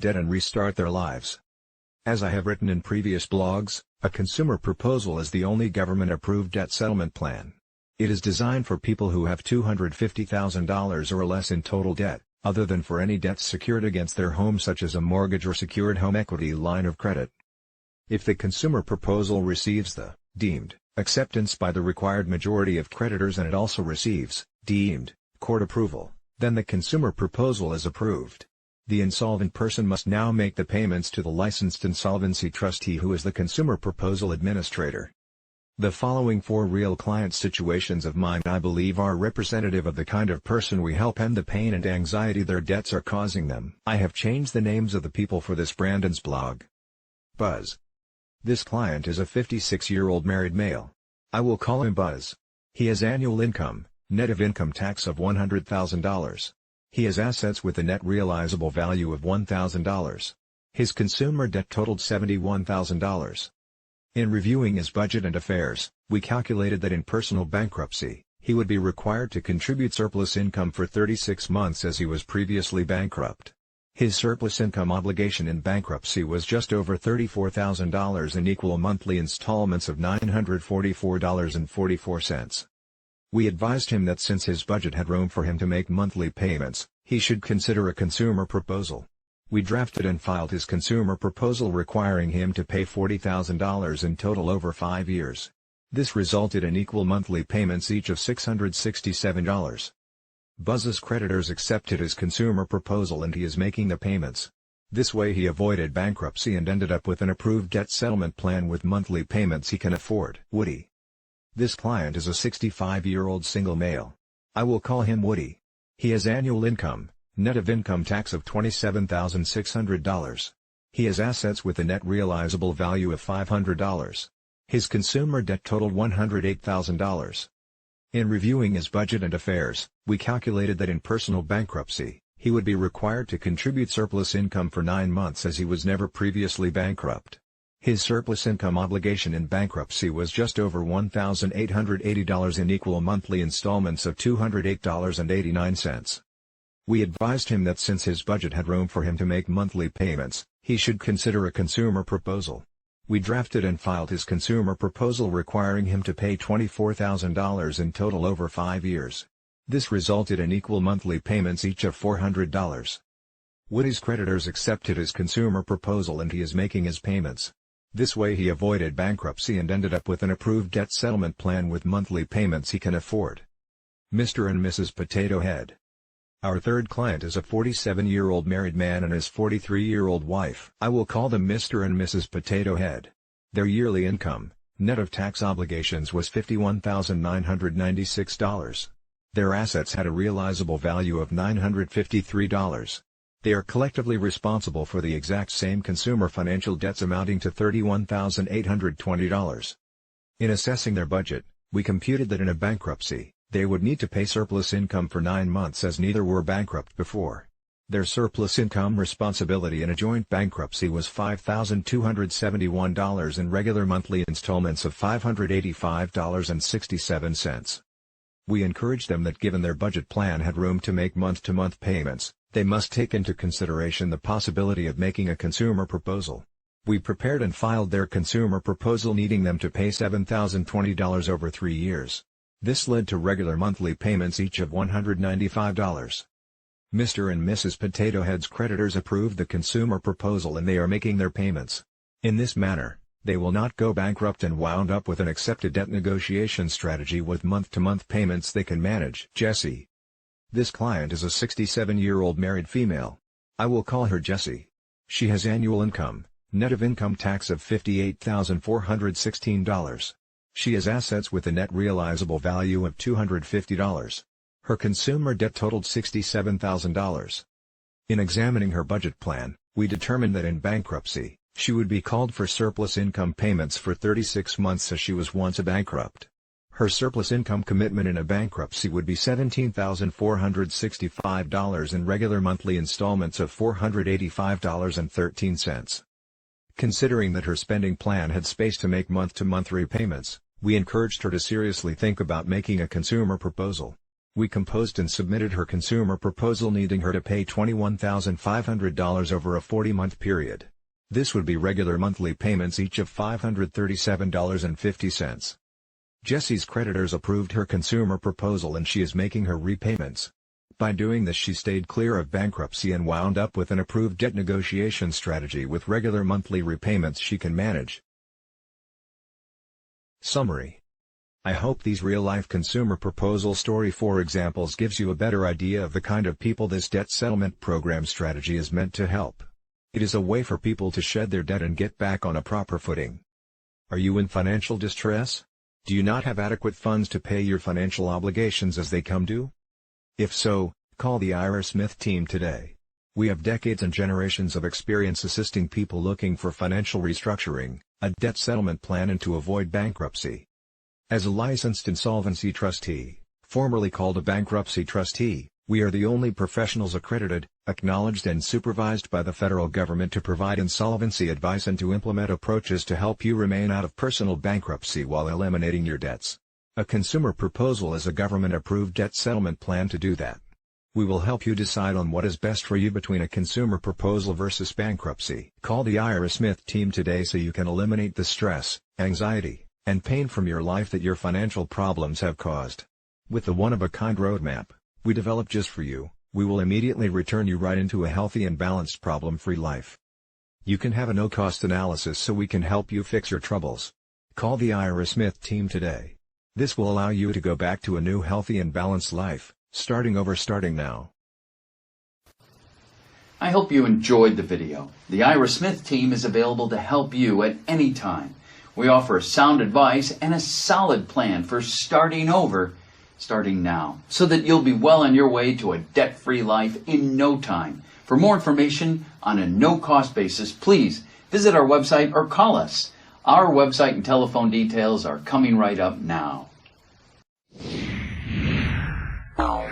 debt and restart their lives. As I have written in previous blogs, a consumer proposal is the only government-approved debt settlement plan. It is designed for people who have $250,000 or less in total debt, other than for any debts secured against their home such as a mortgage or secured home equity line of credit. If the consumer proposal receives the deemed acceptance by the required majority of creditors and it also receives deemed court approval, then the consumer proposal is approved. The insolvent person must now make the payments to the licensed insolvency trustee who is the consumer proposal administrator. The following 4 real client situations of mine I believe are representative of the kind of person we help end the pain and anxiety their debts are causing them. I have changed the names of the people for this Brandon's blog. Buzz. This client is a 56-year-old married male. I will call him Buzz. He has annual income, net of income tax of $100,000. He has assets with a net realizable value of $1,000. His consumer debt totaled $71,000. In reviewing his budget and affairs, we calculated that in personal bankruptcy, he would be required to contribute surplus income for 36 months as he was previously bankrupt. His surplus income obligation in bankruptcy was just over $34,000 in equal monthly installments of $944.44. We advised him that since his budget had room for him to make monthly payments, he should consider a consumer proposal. We drafted and filed his consumer proposal requiring him to pay $40,000 in total over 5 years. This resulted in equal monthly payments each of $667. Buzz's creditors accepted his consumer proposal and he is making the payments. This way he avoided bankruptcy and ended up with an approved debt settlement plan with monthly payments he can afford. Woody. This client is a 65-year-old single male. I will call him Woody. He has annual income, net of income tax of $27,600. He has assets with a net realizable value of $500. His consumer debt totaled $108,000. In reviewing his budget and affairs, we calculated that in personal bankruptcy, he would be required to contribute surplus income for 9 months as he was never previously bankrupt. His surplus income obligation in bankruptcy was just over $1,880 in equal monthly installments of $208.89. We advised him that since his budget had room for him to make monthly payments, he should consider a consumer proposal. We drafted and filed his consumer proposal requiring him to pay $24,000 in total over 5 years. This resulted in equal monthly payments each of $400. Woody's creditors accepted his consumer proposal and he is making his payments. This way he avoided bankruptcy and ended up with an approved debt settlement plan with monthly payments he can afford. Mr. and Mrs. Potato Head. Our third client is a 47-year-old married man and his 43-year-old wife. I will call them Mr. and Mrs. Potato Head. Their yearly income, net of tax obligations was $51,996. Their assets had a realizable value of $953. They are collectively responsible for the exact same consumer financial debts amounting to $31,820. In assessing their budget, we computed that in a bankruptcy, they would need to pay surplus income for 9 months as neither were bankrupt before. Their surplus income responsibility in a joint bankruptcy was $5,271 in regular monthly installments of $585.67. We encouraged them that given their budget plan had room to make month-to-month payments, they must take into consideration the possibility of making a consumer proposal. We prepared and filed their consumer proposal needing them to pay $7,020 over 3 years. This led to regular monthly payments each of $195. Mr. and Mrs. Potato Head's creditors approved the consumer proposal and they are making their payments. In this manner, they will not go bankrupt and wound up with an accepted debt negotiation strategy with month-to-month payments they can manage. Jessie. This client is a 67-year-old married female. I will call her Jessie. She has annual income, net of income tax of $58,416. She has assets with a net realizable value of $250. Her consumer debt totaled $67,000. In examining her budget plan, we determined that in bankruptcy, she would be called for surplus income payments for 36 months as she was once a bankrupt. Her surplus income commitment in a bankruptcy would be $17,465 in regular monthly installments of $485.13. Considering that her spending plan had space to make month-to-month repayments, we encouraged her to seriously think about making a consumer proposal. We composed and submitted her consumer proposal needing her to pay $21,500 over a 40-month period. This would be regular monthly payments each of $537.50. Jessie's creditors approved her consumer proposal and she is making her repayments. By doing this she stayed clear of bankruptcy and wound up with an approved debt negotiation strategy with regular monthly repayments she can manage. Summary. I hope these real-life consumer proposal story 4 examples gives you a better idea of the kind of people this debt settlement program strategy is meant to help. It is a way for people to shed their debt and get back on a proper footing. Are you in financial distress? Do you not have adequate funds to pay your financial obligations as they come due? If so, call the Ira Smith team today. We have decades and generations of experience assisting people looking for financial restructuring, a debt settlement plan and to avoid bankruptcy. As a licensed insolvency trustee, formerly called a bankruptcy trustee, we are the only professionals accredited, acknowledged and supervised by the federal government to provide insolvency advice and to implement approaches to help you remain out of personal bankruptcy while eliminating your debts. A consumer proposal is a government-approved debt settlement plan to do that. We will help you decide on what is best for you between a consumer proposal versus bankruptcy. Call the Ira Smith team today so you can eliminate the stress, anxiety, and pain from your life that your financial problems have caused. With the one-of-a-kind roadmap we developed just for you, we will immediately return you right into a healthy and balanced problem-free life. You can have a no-cost analysis so we can help you fix your troubles. Call the Ira Smith team today. This will allow you to go back to a new healthy and balanced life, starting now. I hope you enjoyed the video. The Ira Smith team is available to help you at any time. We offer sound advice and a solid plan for starting now, so that you'll be well on your way to a debt-free life in no time. For more information on a no-cost basis, please visit our website or call us. Our website and telephone details are coming right up now. Oh.